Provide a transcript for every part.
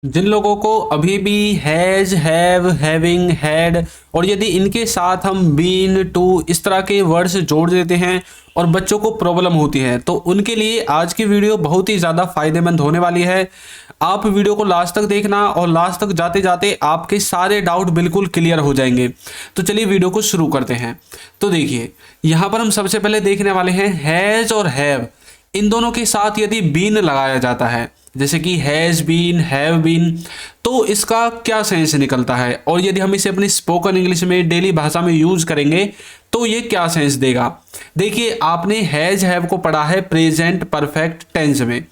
जिन लोगों को अभी भी हैज, हैव, हैविंग, हैड और यदि इनके साथ हम बीन, टू इस तरह के वर्ड्स जोड़ देते हैं और बच्चों को प्रॉब्लम होती है तो उनके लिए आज की वीडियो बहुत ही ज़्यादा फायदेमंद होने वाली है। आप वीडियो को लास्ट तक देखना और लास्ट तक जाते जाते आपके सारे डाउट बिल्कुल क्लियर हो जाएंगे। तो चलिए वीडियो को शुरू करते हैं। तो देखिए यहाँ पर हम सबसे पहले देखने वाले हैं हैज़ और हैव। इन दोनों के साथ यदि बीन लगाया जाता है जैसे कि हैज़ बीन, हैव बीन, तो इसका क्या सेंस निकलता है और यदि हम इसे अपनी स्पोकन इंग्लिश में डेली भाषा में यूज करेंगे तो ये क्या सेंस देगा। देखिए आपने हैज़ हैव को पढ़ा है प्रेजेंट परफेक्ट टेंस में,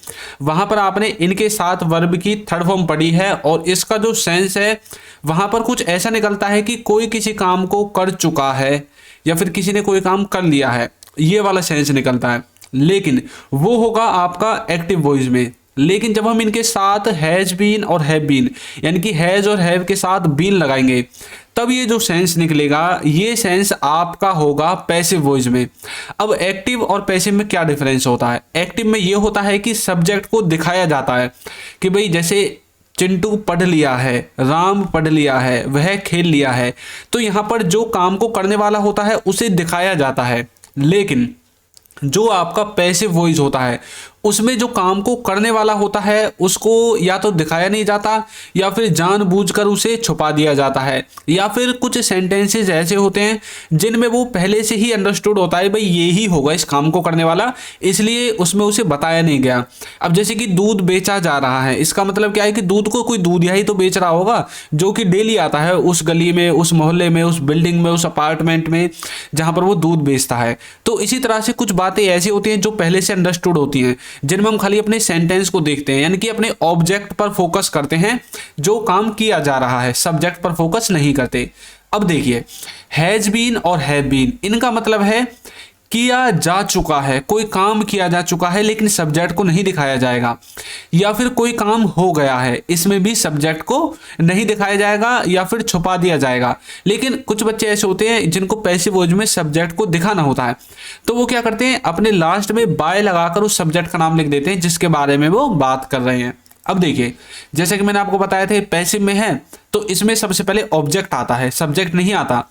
वहां पर आपने इनके साथ वर्ब की थर्ड फॉर्म पढ़ी है और इसका जो सेंस है वहां पर कुछ ऐसा निकलता है कि कोई किसी काम को कर चुका है या फिर किसी ने कोई काम कर लिया है, ये वाला सेंस निकलता है। लेकिन वो होगा आपका एक्टिव वॉइस में। लेकिन जब हम इनके साथ हैज बीन और हैव बीन यानी कि हैज और हैव के साथ बीन लगाएंगे तब ये जो सेंस निकलेगा ये सेंस आपका होगा पैसिव वॉइस में। अब एक्टिव और पैसिव में क्या डिफरेंस होता है? एक्टिव में ये होता है कि सब्जेक्ट को दिखाया जाता है कि भाई जैसे चिंटू पढ़ लिया है, राम पढ़ लिया है, वह खेल लिया है, तो यहाँ पर जो काम को करने वाला होता है उसे दिखाया जाता है। लेकिन जो आपका पैसिव वॉइस होता है उसमें जो काम को करने वाला होता है उसको या तो दिखाया नहीं जाता या फिर जानबूझकर उसे छुपा दिया जाता है, या फिर कुछ सेंटेंसेस ऐसे होते हैं जिनमें वो पहले से ही अंडरस्टूड होता है भाई ये ही होगा इस काम को करने वाला, इसलिए उसमें उसे बताया नहीं गया। अब जैसे कि दूध बेचा जा रहा है, इसका मतलब क्या है कि दूध को कोई दूधिया ही तो बेच रहा होगा जो कि डेली आता है उस गली में, उस मोहल्ले में, उस बिल्डिंग में, उस अपार्टमेंट में जहां पर वो दूध बेचता है। तो इसी तरह से कुछ बातें ऐसी होती हैं जो पहले से अंडरस्टूड होती हैं, जिनमें हम खाली अपने सेंटेंस को देखते हैं यानी कि अपने ऑब्जेक्ट पर फोकस करते हैं, जो काम किया जा रहा है सब्जेक्ट पर फोकस नहीं करते। अब देखिए हैज बीन और हैव बीन, इनका मतलब है किया जा चुका है, कोई काम किया जा चुका है लेकिन सब्जेक्ट को नहीं दिखाया जाएगा, या फिर कोई काम हो गया है, इसमें भी सब्जेक्ट को नहीं दिखाया जाएगा या फिर छुपा दिया जाएगा। लेकिन कुछ बच्चे ऐसे होते हैं जिनको पैसिव वॉइस में सब्जेक्ट को दिखाना होता है तो वो क्या करते हैं अपने लास्ट में बाय लगाकर उस सब्जेक्ट का नाम लिख देते हैं जिसके बारे में वो बात कर रहे हैं। अब देखिए जैसे कि मैंने आपको बताया था पैसिव में है तो इसमें सबसे पहले ऑब्जेक्ट आता है, सब्जेक्ट नहीं आता।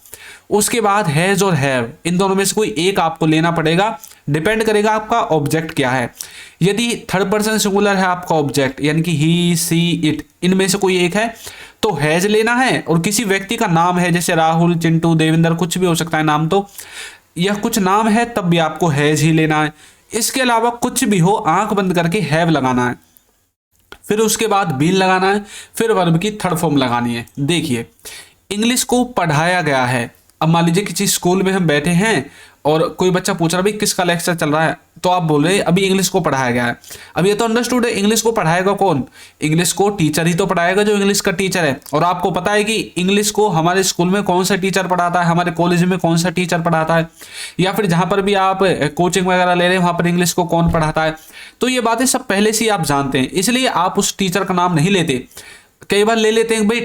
उसके बाद हैज और हैव, इन दोनों में से कोई एक आपको लेना पड़ेगा, डिपेंड करेगा आपका ऑब्जेक्ट क्या है। यदि थर्ड पर्सन सिंगुलर है आपका ऑब्जेक्ट यानी कि ही, सी, इट, इनमें से कोई एक है तो हैज लेना है, और किसी व्यक्ति का नाम है जैसे राहुल, चिंटू, देवेंद्र, कुछ भी हो सकता है नाम, तो यह कुछ नाम है तब भी आपको हैज ही लेना है। इसके अलावा कुछ भी हो आंख बंद करके हैव लगाना है, फिर उसके बाद बीन लगाना है, फिर वर्ब की थर्ड फॉर्म लगानी है। देखिए इंग्लिश को पढ़ाया गया है। अब मान लीजिए किसी स्कूल में हम बैठे हैं और कोई बच्चा पूछ रहा भाई किसका लेक्चर चल रहा है, तो आप बोल रहे अभी इंग्लिश को पढ़ाया गया है। अब ये तो अंडरस्टूड है इंग्लिश को पढ़ाएगा कौन? इंग्लिश को टीचर ही तो पढ़ाएगा जो इंग्लिश का टीचर है। और आपको पता है कि इंग्लिश को हमारे स्कूल में कौन सा टीचर पढ़ाता है, हमारे कॉलेज में कौन सा टीचर पढ़ाता है, या फिर जहां पर भी आप कोचिंग वगैरह ले रहे हैं वहां पर इंग्लिश को कौन पढ़ाता है। तो ये बातें सब पहले से ही आप जानते हैं, इसलिए आप उस टीचर का नाम नहीं लेते। कई बार ले लेते हैं भाई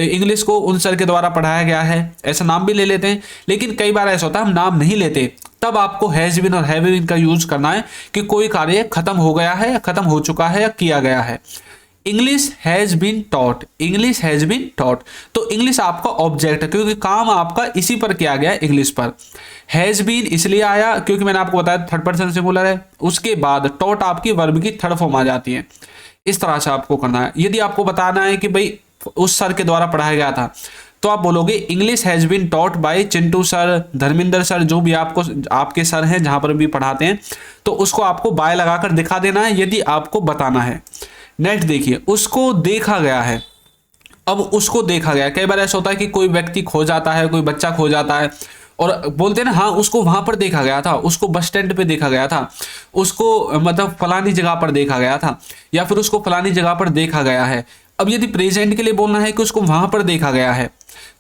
इंग्लिश को उन सर के द्वारा पढ़ाया गया है, ऐसा नाम भी ले लेते हैं, लेकिन कई बार ऐसा होता है हम नाम नहीं लेते। तब आपको हैज बीन और हैव बीन का यूज करना है कि कोई कार्य खत्म हो गया है या खत्म हो चुका है या किया गया है। English has been taught, English has been taught, तो इंग्लिश आपका ऑब्जेक्ट है क्योंकि काम आपका इसी पर किया गया है, इंग्लिश पर। हैज बीन इसलिए आया क्योंकि मैंने आपको बताया थर्ड पर्सन सिंगुलर है। उसके बाद टॉट आपकी वर्ब की थर्ड फॉर्म आ जाती है। इस तरह से आपको करना है। यदि आपको बताना है कि भाई उस सर के द्वारा पढ़ाया गया था तो आप बोलोगे English has been taught by Chintu sir, Dharmendra sir, जो भी आपको आपके सर हैं जहां पर भी पढ़ाते हैं, तो उसको आपको बाय लगाकर दिखा देना है यदि आपको बताना है। नेक्स्ट देखिए उसको देखा गया है। अब उसको देखा गया, कई बार ऐसा होता है कि कोई व्यक्ति खो जाता है, कोई बच्चा खो जाता है और बोलते हैं ना हाँ उसको वहां पर देखा गया था, उसको बस स्टैंड पे देखा गया था, उसको मतलब फलानी जगह पर देखा गया था, या फिर उसको फलानी जगह पर देखा गया है। अब यदि प्रेजेंट के लिए बोलना है कि उसको वहां पर देखा गया है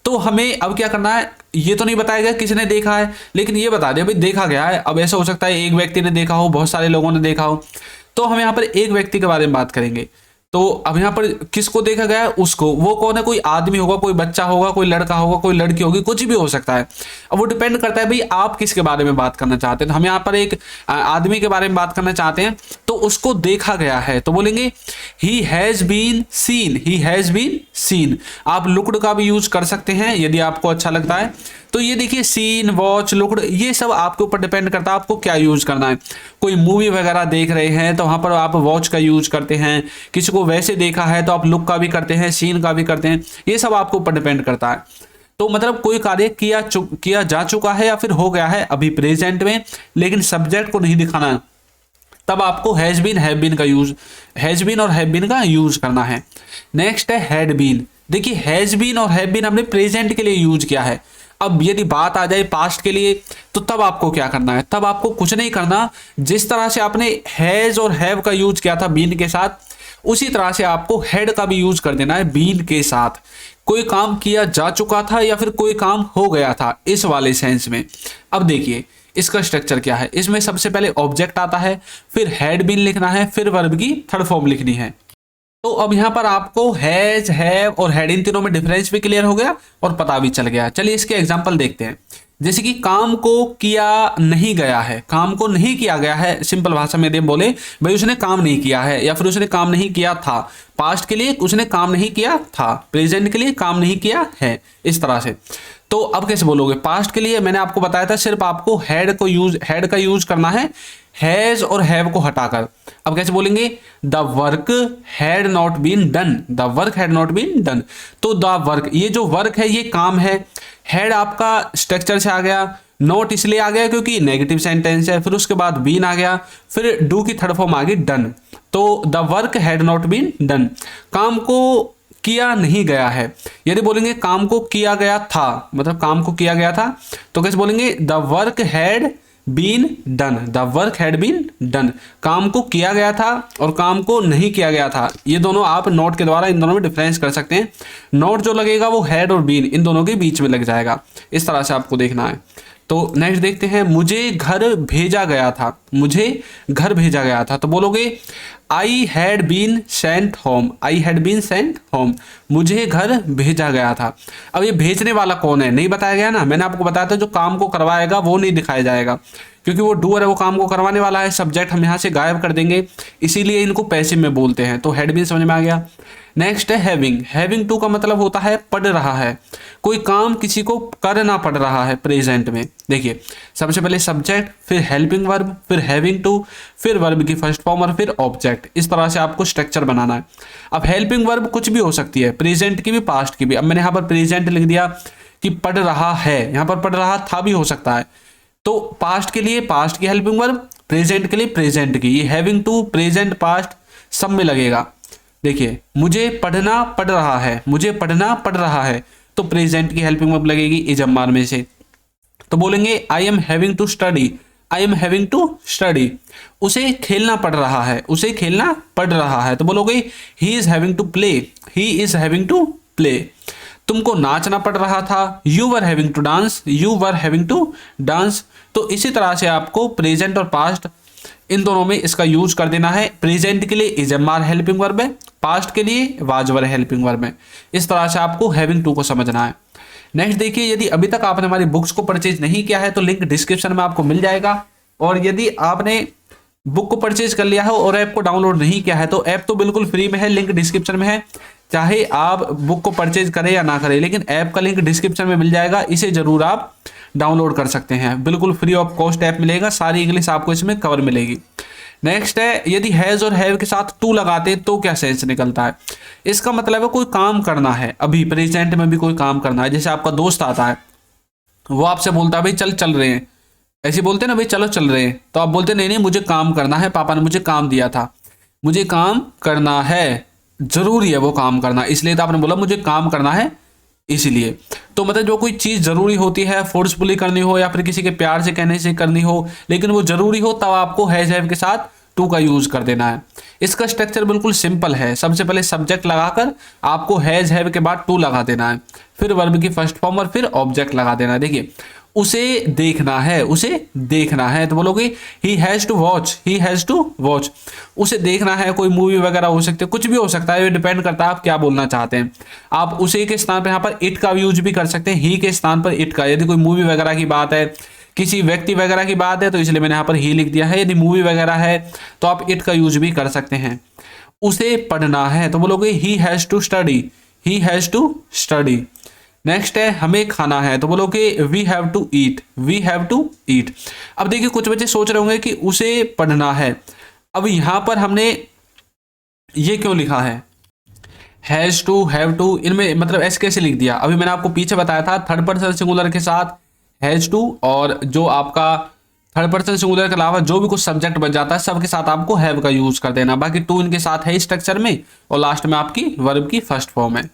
तो हमें अब क्या करना है, ये तो नहीं बताया गया किसने देखा है लेकिन ये बता दिया भाई देखा गया है। अब ऐसा हो सकता है एक व्यक्ति ने देखा हो, बहुत सारे लोगों ने देखा हो, तो हम यहाँ पर एक व्यक्ति के बारे में बात करेंगे। तो अब यहाँ पर किसको देखा गया है? उसको। वो कौन है? कोई आदमी होगा, कोई बच्चा होगा, कोई लड़का होगा, कोई लड़की होगी, कुछ भी हो सकता है। अब वो डिपेंड करता है भाई आप किसके बारे में बात करना चाहते हैं। तो हम यहाँ पर एक आदमी के बारे में बात करना चाहते हैं, तो उसको देखा गया है, तो बोलेंगे he has been seen, he has been seen. आप लुक्ड का भी यूज कर सकते हैं यदि आपको अच्छा लगता है। तो ये देखिए सीन, वॉच, लुक्ड, ये सब आपके ऊपर डिपेंड करता है आपको क्या यूज करना है। कोई मूवी वगैरह देख रहे हैं तो वहां पर आप वॉच का यूज करते हैं, किसी को वैसे देखा है तो आप लुक का भी करते हैं, सीन का भी करते हैं, ये सब आपके ऊपर डिपेंड करता है। तो मतलब कोई कार्य किया जा चुका है या फिर हो गया है अभी प्रेजेंट में, लेकिन सब्जेक्ट को नहीं दिखाना है, तब आपको हैज बीन, हैव बीन का यूज, हैज बीन और हैव बीन का यूज करना है। नेक्स्ट है हैड बीन। देखिए हैज बीन और हैव बीन हमने प्रेजेंट के लिए यूज किया है। अब यदि बात आ जाए पास्ट के लिए, तो तब आपको क्या करना है? तब आपको कुछ नहीं करना, जिस तरह से आपने हैज और हैव का यूज किया था बीन के साथ, उसी तरह से आपको हैड का भी यूज कर देना है बीन के साथ। कोई काम किया जा चुका था या फिर कोई काम हो गया था, इस वाले सेंस में। अब देखिए इसका स्ट्रक्चर क्या है। इसमें सबसे पहले ऑब्जेक्ट आता है, फिर हैड बीन लिखना है, फिर वर्ब की थर्ड फॉर्म लिखनी है। तो अब यहां पर आपको हैज, हैव और हैड, इन तीनों में डिफरेंस भी क्लियर हो गया और पता भी चल गया। चलिए इसके एग्जांपल देखते हैं। जैसे कि काम को किया नहीं गया है, काम को नहीं किया गया है, सिंपल भाषा में यदि बोले भाई उसने काम नहीं किया है या फिर उसने काम नहीं किया था। पास्ट के लिए उसने काम नहीं किया था, प्रेजेंट के लिए काम नहीं किया है, इस तरह से। तो अब कैसे बोलोगे? पास्ट के लिए मैंने आपको बताया था सिर्फ आपको हैड का यूज करना है, हैज और हैव को हटाकर। अब कैसे बोलेंगे? The work had not been done, the work had not been done. तो द वर्क, ये जो वर्क है ये काम है। हैड आपका स्ट्रक्चर से आ गया, नॉट इसलिए आ गया क्योंकि नेगेटिव सेंटेंस है, फिर उसके बाद बीन आ गया, फिर डू की थर्ड फॉर्म आ गई डन। तो the work had not been done, काम को किया नहीं गया है। यदि बोलेंगे काम को किया गया था, मतलब काम को किया गया था, तो कैसे बोलेंगे? The work had been done, the work had been done. काम को किया गया था और काम को नहीं किया गया था, ये दोनों आप नोट के द्वारा इन दोनों में डिफरेंस कर सकते हैं। नोट जो लगेगा वो हैड और बीन इन दोनों के बीच में लग जाएगा, इस तरह से आपको देखना है। तो नेक्स्ट देखते हैं, मुझे घर भेजा गया था, मुझे घर भेजा गया था। तो बोलोगे I had been sent home, I had been sent home, मुझे घर भेजा गया था। अब ये भेजने वाला कौन है नहीं बताया गया ना, मैंने आपको बताया था जो काम को करवाएगा वो नहीं दिखाया जाएगा, क्योंकि वो डूअर है, वो काम को करवाने वाला है। सब्जेक्ट हम यहाँ से गायब कर देंगे, इसीलिए इनको पैसिव में बोलते हैं। तो हैड बीन समझ में आ गया। नेक्स्ट है हैविंग। हैविंग टू का मतलब होता है पढ़ रहा है, कोई काम किसी को करना पड़ रहा है प्रेजेंट में। देखिए सबसे पहले सब्जेक्ट, फिर हेल्पिंग वर्ब, फिर हैविंग टू, फिर वर्ब की फर्स्ट फॉर्म और फिर ऑब्जेक्ट। इस तरह से आपको स्ट्रक्चर बनाना है। अब हेल्पिंग वर्ब कुछ भी हो सकती है, प्रेजेंट की भी पास्ट की भी। अब मैंने यहाँ पर प्रेजेंट लिख दिया कि पढ़ रहा है, यहाँ पर पढ़ रहा था भी हो सकता है। तो पास्ट के लिए पास्ट की हेल्पिंग वर्ब, प्रेजेंट के लिए प्रेजेंट की। ये हैविंग टू, प्रेजेंट, पास्ट सब में लगेगा। देखिए मुझे पढ़ना पड़ रहा है, मुझे पढ़ना पड़ रहा है, तो प्रेजेंट की हेल्पिंग वर्ब लगेगी इजम्मार में से। तो बोलेंगे I am having to study, I am having to study, उसे खेलना पड़ रहा है, उसे खेलना पड़ रहा है। तो बोलोगे he is having to play, he is having to play. तुमको नाचना पड़ रहा था, you were having to dance, you were having to dance. तो इसी तरह से आपको प्रेजेंट और पास्ट इन दोनों में इसका यूज कर देना है। प्रेजेंट के लिए इजम्मार हेल्पिंग वर्ब है, पास्ट के लिए वाजवर हेल्पिंग वर्ब है। इस तरह से आपको हैविंग टू को समझना है। नेक्स्ट देखिए, यदि अभी तक आपने हमारी बुक्स को परचेज नहीं किया है तो लिंक डिस्क्रिप्शन में आपको मिल जाएगा। और यदि आपने बुक को परचेज कर लिया हो और ऐप को डाउनलोड नहीं किया है तो ऐप तो बिल्कुल फ्री में है, लिंक डिस्क्रिप्शन में है। चाहे आप बुक को परचेज करें या ना करें, लेकिन ऐप का लिंक डिस्क्रिप्शन में मिल जाएगा, इसे जरूर आप डाउनलोड कर सकते हैं। बिल्कुल फ्री ऑफ कॉस्ट ऐप मिलेगा, सारी इंग्लिश आपको इसमें कवर मिलेगी। नेक्स्ट है, यदि हैज और हैव के साथ टू लगाते तो क्या सेंस निकलता है? इसका मतलब है कोई काम करना है, अभी प्रेजेंट में भी कोई काम करना है। जैसे आपका दोस्त आता है, वो आपसे बोलता है भाई चल रहे हैं, ऐसे बोलते हैं ना भाई चलो चल रहे हैं, तो आप बोलते नहीं नहीं मुझे काम करना है, पापा ने मुझे काम दिया था, मुझे काम करना है, जरूरी है वो काम करना, इसलिए तो आपने बोला मुझे काम करना है इसीलिए। तो मतलब जो कोई चीज़ ज़रूरी होती है, फोर्सफुली करनी हो या फिर किसी के प्यार से कहने से करनी हो, लेकिन वो ज़रूरी हो, तब आपको हैज हैव के साथ टू का यूज़ कर देना है। इसका स्ट्रक्चर बिल्कुल सिंपल है। सबसे पहले सब्जेक्ट लगाकर आपको हैज हैव के बाद टू लगा देना है, फिर वर्ब की फर्स्ट फॉर्म और फिर ऑब्जेक्ट लगा देना है। देखिए उसे देखना है, उसे देखना है। तो बोलोगे he has to watch, he has to watch, उसे देखना है। कोई मूवी वगैरह हो सकती है, कुछ भी हो सकता है, ये डिपेंड करता है आप क्या बोलना चाहते हैं। आप उसे के स्थान पर यहाँ पर इट का यूज भी कर सकते हैं, ही के स्थान पर इट का। यदि कोई मूवी वगैरह की बात है, किसी व्यक्ति वगैरह की बात है, तो इसलिए मैंने यहाँ पर ही लिख दिया है। यदि मूवी वगैरह है तो आप इट का यूज भी कर सकते हैं। उसे पढ़ना है तो बोलोगे he has to study, he has to study. Next है हमें खाना है तो बोलोगे we have to eat, we have to eat. अब देखिए कुछ बच्चे सोच रहे होंगे कि उसे पढ़ना है। अब यहां पर हमने ये क्यों लिखा है हैज़ टू, हैव टू, इनमें मतलब ऐसे कैसे लिख दिया? अभी मैंने आपको पीछे बताया था थर्ड पर्सन सिंगुलर के साथ हैज़ टू, और जो आपका थर्ड पर्सन सिंगुलर के अलावा जो भी कुछ सब्जेक्ट बच जाता है सबके साथ आपको हैव का यूज कर देना। बाकी टू इनके साथ है स्ट्रक्चर में, और लास्ट में आपकी वर्ब की फर्स्ट फॉर्म है।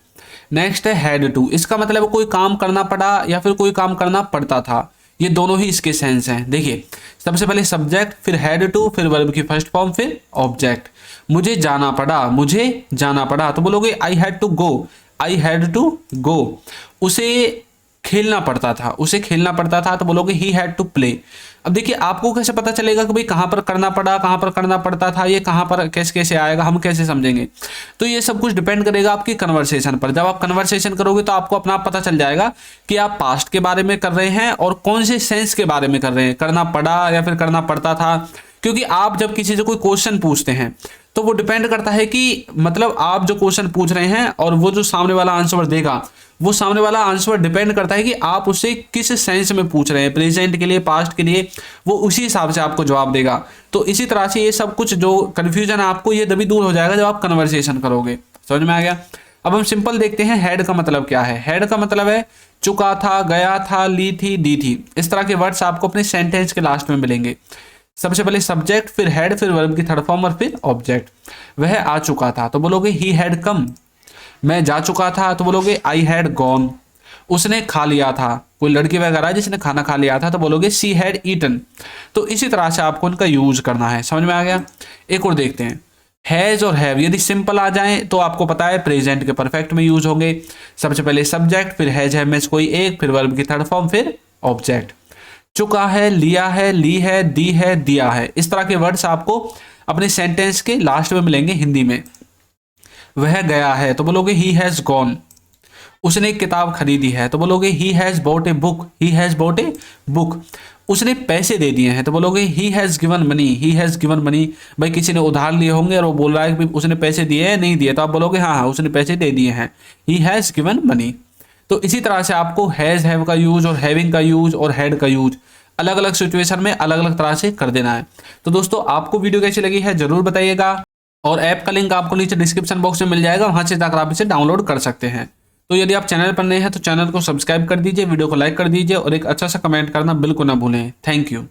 नेक्स्ट है हैड टू, इसका मतलब कोई काम करना पड़ा या फिर कोई काम करना पड़ता था। ये दोनों ही इसके सेंस हैं। देखिए सबसे पहले सब्जेक्ट, फिर हैड टू, फिर वर्ब की फर्स्ट फॉर्म, फिर ऑब्जेक्ट। मुझे जाना पड़ा, मुझे जाना पड़ा तो बोलोगे I had to go, I had to go. उसे खेलना पड़ता था, उसे खेलना पड़ता था तो बोलोगे ही हैड टू प्ले। अब देखिए आपको कैसे पता चलेगा कि भाई कहाँ पर करना पड़ा, कहाँ पर करना पड़ता था, ये कहाँ पर कैसे कैसे आएगा, हम कैसे समझेंगे? तो ये सब कुछ डिपेंड करेगा आपकी कन्वर्सेशन पर। जब आप कन्वर्सेशन करोगे तो आपको अपना आप पता चल जाएगा कि आप पास्ट के बारे में कर रहे हैं और कौन से सेंस के बारे में कर रहे हैं, करना पड़ा या फिर करना पड़ता था। क्योंकि आप जब किसी से कोई क्वेश्चन पूछते हैं तो वो डिपेंड करता है कि मतलब आप जो क्वेश्चन पूछ रहे हैं और वो जो सामने वाला आंसर देगा, वो सामने वाला आंसर डिपेंड करता है कि आप उससे किस सेंस में पूछ रहे हैं, प्रेजेंट के लिए, पास्ट के लिए, वो उसी हिसाब से आपको जवाब देगा। तो इसी तरह से ये सब कुछ जो कन्फ्यूजन है आपको ये तभी दूर हो जाएगा जब आप कन्वर्सेशन करोगे। समझ में आ गया? अब हम सिंपल देखते हैं हैड का मतलब क्या है। हैड का मतलब है चुका था, गया था, ली थी, दी थी। इस तरह के वर्ड्स आपको अपने सेंटेंस के लास्ट में मिलेंगे। सबसे पहले सब्जेक्ट, फिर हैड, फिर वर्ब की थर्ड फॉर्म और फिर ऑब्जेक्ट। वह आ चुका था तो बोलोगे ही हैड कम। मैं जा चुका था तो बोलोगे आई हैड गॉन। उसने खा लिया था, कोई लड़की वगैरह जिसने खाना खा लिया था तो बोलोगे सी हैड ईटन। तो इसी तरह से आपको उनका यूज करना है। समझ में आ गया? एक और देखते हैं हैज और हैव। यदि सिंपल आ जाए तो आपको पता है प्रेजेंट के परफेक्ट में यूज होंगे। सबसे पहले सब्जेक्ट, फिर हैज हैव में से कोई एक, फिर वर्ब की थर्ड फॉर्म, फिर ऑब्जेक्ट। चुका है, लिया है, ली है, दी है, दिया है। इस तरह के वर्ड्स आपको अपने सेंटेंस के लास्ट में मिलेंगे हिंदी में। वह गया है तो बोलोगे ही हैज गॉन। उसने एक किताब खरीदी है तो बोलोगे he has bot a book, he has bot a book. उसने पैसे दे दिए हैं तो बोलोगे he has given money, he has given money. भाई किसी ने उधार लिए होंगे और वो बोल रहा है कि उसने पैसे दिए हैं, नहीं दिए, तो आप बोलोगे हाँ हाँ उसने पैसे दे दिए हैं, ही हैज गिवन मनी। तो इसी तरह से आपको हैज हैव का यूज और हैविंग का यूज और हैड का यूज अलग अलग सिचुएशन में अलग अलग तरह से कर देना है। तो दोस्तों आपको वीडियो कैसी लगी है जरूर बताइएगा, और ऐप का लिंक आपको नीचे डिस्क्रिप्शन बॉक्स में मिल जाएगा, वहां से जाकर आप इसे डाउनलोड कर सकते हैं। तो यदि आप चैनल पर नए हैं तो चैनल को सब्सक्राइब कर दीजिए, वीडियो को लाइक कर दीजिए और एक अच्छा सा कमेंट करना बिल्कुल ना भूलें। Thank you.